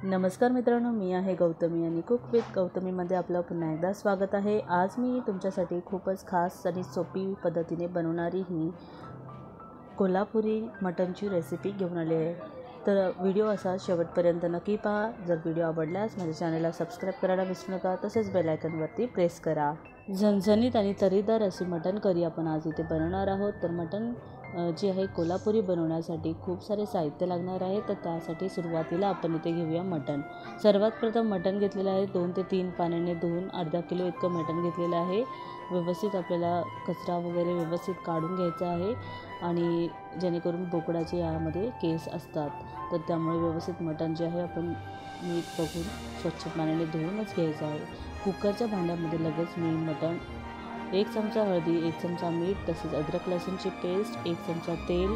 नमस्कार मित्रांनो, मी आहे गौतमी आणि कुक विथ गौतमीमध्ये आपलं पुन्हा एकदा स्वागत आहे। आज मी तुमच्यासाठी खूपच खास आणि सोपी पद्धतीने बनवणारी ही कोल्हापुरी मटनची रेसिपी घेऊन आली आहे। तर व्हिडिओ असा शेवटपर्यंत नक्की पहा। जर व्हिडिओ आवडल्यास माझ्या चॅनलला सबस्क्राईब करायला विसरू नका, तसेच बेल आयकॉनवरती प्रेस करा। झणझणीत आणि तर्रीदार अशी मटन करी आपण आज इथे बनवणार आहोत। तर मटन जी आहे कोल्हापुरी बनवण्यासाठी खूप सारे साहित्य लागणार आहे। तर त्यासाठी सुरुवातीला आपण इथे घेऊया मटन। सर्वात प्रथम मटन घेतलेलं आहे, 2 ते 3 पाण्याने धुवून अर्धा किलो इतकं मटन घेतलेलं आहे। व्यवस्थित आपल्याला कचरा वगैरे व्यवस्थित काढून घ्यायचा आहे आणि जेणेकरून बोकडाचे यामध्ये केस असतात, तर त्यामुळे व्यवस्थित मटन जे आहे आपण मीठ बघून स्वच्छ पाण्याने धुवूनच घ्यायचं आहे। कुकरच्या भांड्यामध्ये लगेच मी मटन, 1 चमचा हळदी, 1 चमचा मीठ, तसेच अद्रक लसूणची पेस्ट, 1 चमचा तेल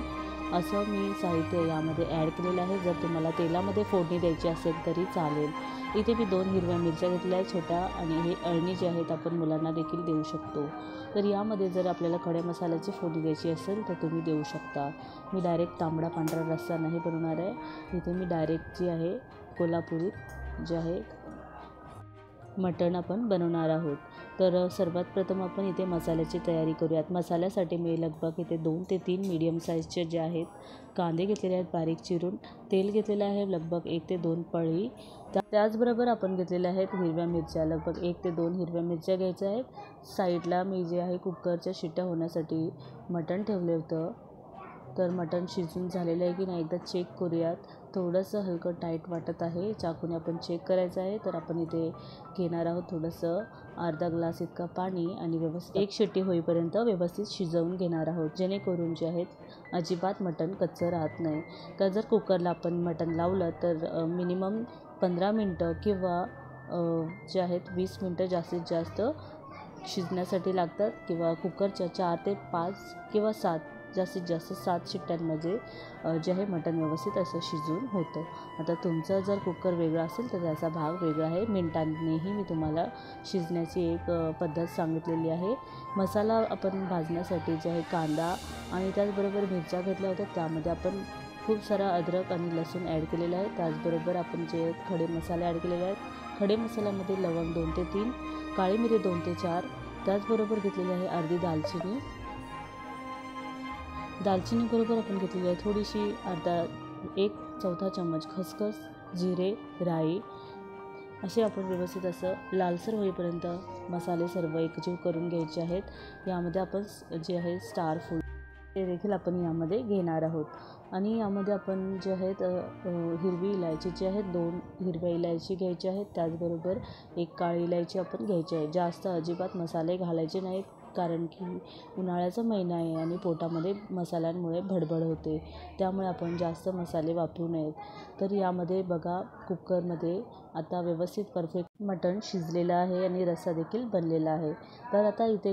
असं मी साहित्य यामध्ये ॲड केलेलं आहे। जर तुम्हाला तेलामध्ये फोडणी द्यायची असेल तरी चालेल। इथे मी 2 हिरव्या मिरच्या घेतल्या आहेत छोट्या, आणि हे अळणी जे आहेत आपण मुलांना देखील देऊ शकतो। तर यामध्ये जर आपल्याला खड्या मसाल्याची फोडणी द्यायची असेल तर तुम्ही देऊ शकता। मी डायरेक्ट तांबडा पांढरा रस्सा नाही बनवणार आहे। इथे मी डायरेक्ट जी आहे कोल्हापुरी जे आहे मटण आपण बनवणार आहोत। तर सर्वात प्रथम आपण इथे मसाल्याची तयारी करूयात। मसाल्यासाठी मी लगभग इथे 2 ते 3 मीडियम साईजचे जे आहेत कांदे घेतलेले आहेत बारीक चिरून, तेल घेतलेलं आहे लगभग 1 ते 2 पळी, त्याचबरोबर आपण घेतलेल्या आहेत हिरव्या मिरच्या, लगभग 1 ते 2 हिरव्या मिरच्या घ्यायच्या आहेत। साईडला मी जे आहे कुकरच्या शिट्ट्या होण्यासाठी मटण ठेवले होतं। तर मटण शिजून झालेलं आहे की नाही एकदा चेक करूयात। थोडंसं हलकं टाईट वाटत आहे, चाकूने आपण चेक करायचं आहे। तर आपण इथे घेणार आहोत थोडंसं अर्धा ग्लास इतका पाणी आणि व्यवस्थित 1 शिट्टी होईपर्यंत व्यवस्थित शिजवून घेणार आहोत, जेणेकरून जे आहेत अजिबात मटण कच्चं राहत नाही। का जर कुकरला आपण मटण लावलं तर मिनिमम 15 मिनटं किंवा जे आहेत 20 मिनटं जास्तीत जास्त शिजण्यासाठी लागतात, किंवा कुकरच्या 4 ते 5 किंवा 7 जास्तीत जास्त 7 शिट्ट्यांमध्ये जे आहे मटण व्यवस्थित असं शिजून होतं। आता तुमचा जर कुकर वेगळा असेल तर त्याचा भाग वेगळा आहे। मिनिटांनीही मी तुम्हाला शिजण्याची एक पद्धत सांगितलेली आहे। मसाला आपण भाजण्यासाठी जे आहे कांदा आणि त्याचबरोबर मिरच्या घेतल्या होत्या, त्यामध्ये आपण खूप सारा अद्रक आणि लसूण ॲड केलेला आहे। त्याचबरोबर आपण जे खडे मसाले ॲड केलेले आहेत। खडे मसाल्यामध्ये लवंग 2 ते 3, काळी मिरी 2 ते 4, त्याचबरोबर घेतलेली आहे अर्धी दालचिनी। दालचिनीबरोबर आपण घेतलेली आहे थोडीशी 1/4 चम्मच खसखस, जिरे, राई असे आपण व्यवस्थित असं लालसर होईपर्यंत मसाले सर्व एकजीव करून घ्यायचे आहेत। यामध्ये आपण जे आहे स्टार फूड ते देखील आपण यामध्ये घेणार आहोत। आणि यामध्ये आपण जे आहेत हिरवी इलायची जी आहेत 2 हिरव्या इलायची घ्यायची आहेत, त्याचबरोबर 1 काळी इलायची आपण घ्यायची आहे। जास्त अजिबात मसाले घालायचे नाहीत, कारण की उन्हाळ्याचा महिना आहे आणि पोटामध्ये मसाल्यांमुळे भडभड होते, त्यामुळे आपण जास्त मसाले वापरू नयेत। तर यामध्ये बघा कुकरमध्ये आता व्यवस्थित परफेक्ट मटण शिजलेलं आहे आणि रस्सा देखील बनलेला आहे। तर आता इथे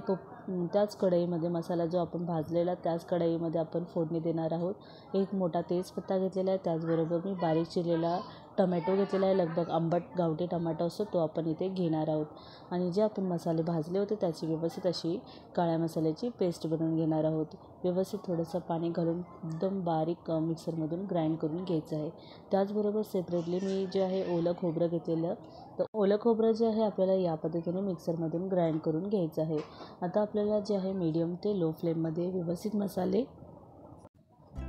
त्याच कढईमध्ये मसाला जो आपण भाजलेला त्याच कढईमध्ये आपण फोडणी देणार आहोत। 1 मोठा तेजपत्ता घेतलेला आहे, त्याचबरोबर मी बारीक चिरलेला टमॅटो घेतलेला आहे, लगभग आंबट गावठी टमॅटो असतो तो आपण इथे घेणार आहोत। आणि जे आपण मसाले भाजले होते त्याची व्यवस्थित अशी काळ्या मसाल्याची पेस्ट बनवून घेणार आहोत। व्यवस्थित थोडंसं पाणी घालून एकदम बारीक मिक्सरमधून ग्राइंड करून घ्यायचं आहे। त्याचबरोबर सेपरेटली मी जे आहे ओलं खोबरं घेतलेलं, तर ओलं खोबरं जे आहे आपल्याला या पद्धतीने मिक्सरमधून ग्राइंड करून घ्यायचं आहे। आता आपल्याला जे आहे मीडियम ते लो फ्लेममध्ये व्यवस्थित मसाले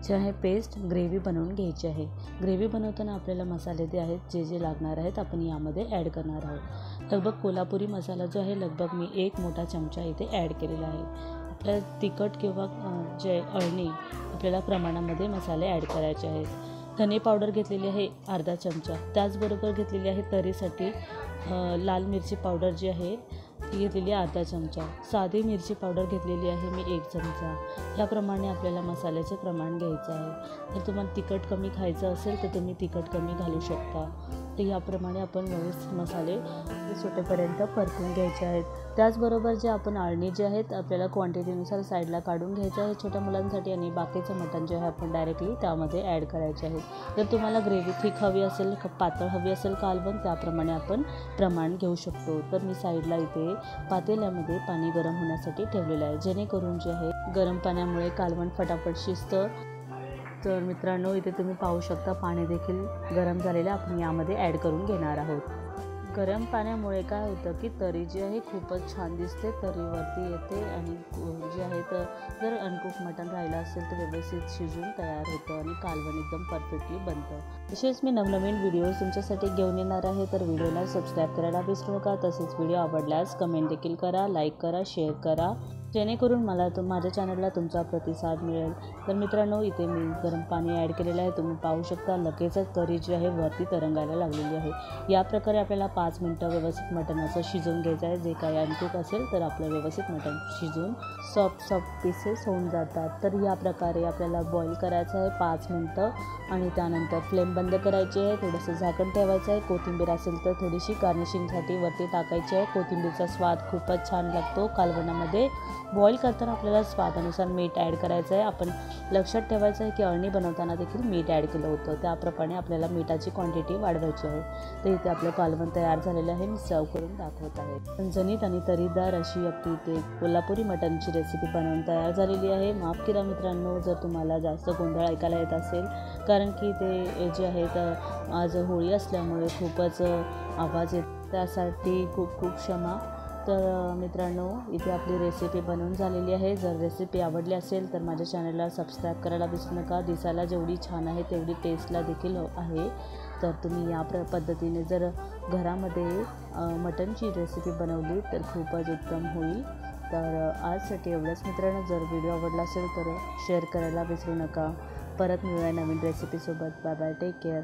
जे आहे पेस्ट ग्रेव्ही बनवून घ्यायची आहे। ग्रेव्ही बनवताना आपल्याला मसाले जे आहेत जे लागणार आहेत आपण यामध्ये ॲड करणार आहोत। लगभग कोल्हापुरी मसाला जो आहे लगभग मी 1 मोठा चमचा इथे ॲड केलेला आहे। आपल्याला तिखट किंवा जे अळणी आपल्याला प्रमाणामध्ये मसाले ॲड करायचे आहेत। धने पावडर घेतलेली आहे अर्धा चमचा, त्याचबरोबर घेतलेली आहे तरीसाठी लाल मिरची पावडर जी आहे ती घेतलेली आहे अर्धा चमचा, साधी मिरची पावडर घेतलेली आहे मी 1 चमचा। याप्रमाणे आपल्याला मसाल्याचे प्रमाण घ्यायचं आहे। जर तुम्हाला तिखट कमी खायचं असेल तर तुम्ही तिखट कमी घालू शकता। तर याप्रमाणे आपण व्यवस्थित मसाले सुटेपर्यंत परतून घ्यायचे आहेत। त्याचबरोबर जे आपण अळणी जे आहेत आपल्याला क्वांटिटीनुसार साईडला काढून घ्यायचं आहे छोट्या मुलांसाठी, आणि बाकीचं मटण जे आहे आपण डायरेक्टली त्यामध्ये ॲड करायचे आहे। जर तुम्हाला ग्रेव्ही थिक हवी असेल, पातळ हवी असेल कालवण, त्याप्रमाणे आपण प्रमाण घेऊ शकतो। तर मी साईडला इथे पातेल्यामध्ये पाणी गरम होण्यासाठी ठेवलेलं आहे, जेणेकरून जे आहे गरम पाण्यामुळे कालवण फटाफट शिजतं तर मित्रांनो, इथे तुम्ही पाहू शकता पाणी देखील गरम झालेलं आपण यामध्ये ॲड करून घेणार आहोत. गरम पाण्यामुळे काय होतं की तरी जी आहे खूपच छान दिसते, तरीवरती येते आणि जे आहे तर जर अनकुक मटण राहिलं असेल तर व्यवस्थित शिजून तयार होतं आणि कालवण एकदम परफेक्टली बनतं. तसेच मी नवनवीन व्हिडिओज तुमच्यासाठी घेऊन येणार आहे, तर व्हिडिओला सबस्क्राईब करायला विसरू नका. तसेच व्हिडिओ आवडल्यास कमेंट देखील करा, लाईक करा, शेअर करा, जेणेकरून मला माझ्या चॅनलला तुमचा प्रतिसाद मिळेल. तर मित्रांनो, इथे मी गरम पाणी ॲड केलेलं आहे. तुम्ही पाहू शकता लगेचच तरी जी आहे वरती तरंगायला लागलेली आहे. या प्रकारे आपल्याला 5 मिनटं व्यवस्थित मटणाचं शिजवून घ्यायचं आहे. जे काही अनकुक असेल तर आपलं व्यवस्थित मटण शिजून सॉफ्ट पीसेस होऊन जातात. तर या प्रकारे आपल्याला बॉईल करायचं आहे 5 मिनटं आणि त्यानंतर फ्लेम बंद करायची आहे. थोडंसं झाकण ठेवायचं आहे. कोथिंबीर असेल तर थोडीशी गार्निशिंगसाठी वरती टाकायची आहे. कोथिंबीरचा स्वाद खूपच छान लागतो कालवणामध्ये. बॉईल करताना आपल्याला स्वादानुसार मीठ ॲड करायचं आहे. आपण लक्षात ठेवायचं आहे की अळणी बनवताना देखील मीठ ॲड केलं होतं, त्याप्रमाणे आपल्याला मिठाची क्वांटिटी वाढवायची आहे. तर इथे आपलं कालवण तयार झालेलं आहे. मी सर्व करून दाखवत आहे. झणझणीत आणि तरीदार अशी आपली इथे कोल्हापुरी मटणची रेसिपी बनवून तयार झालेली आहे. माफ करा मित्रांनो जर तुम्हाला जास्त गोंधळ ऐकायला येत असेल, कारण की ते जे आहे तर आज होळी असल्यामुळे खूपच आवाज येत, त्यासाठी खूप खूप क्षमा. तर मित्रांनो, इथे आपली रेसिपी बनवून झालेली आहे. जर रेसिपी आवडली असेल तर माझ्या चॅनलला सबस्क्राईब करायला विसरू नका. दिसायला जेवढी छान आहे तेवढी टेस्टला देखील आहे. तर तुम्ही या पद्धतीने जर घरामध्ये मटणची रेसिपी बनवली तर खूपच उत्तम होईल. तर आजसाठी एवढंच मित्रांनो. जर व्हिडिओ आवडला असेल तर शेअर करायला विसरू नका. परत मिळूया नवीन रेसिपीसोबत. Bye bye, take care.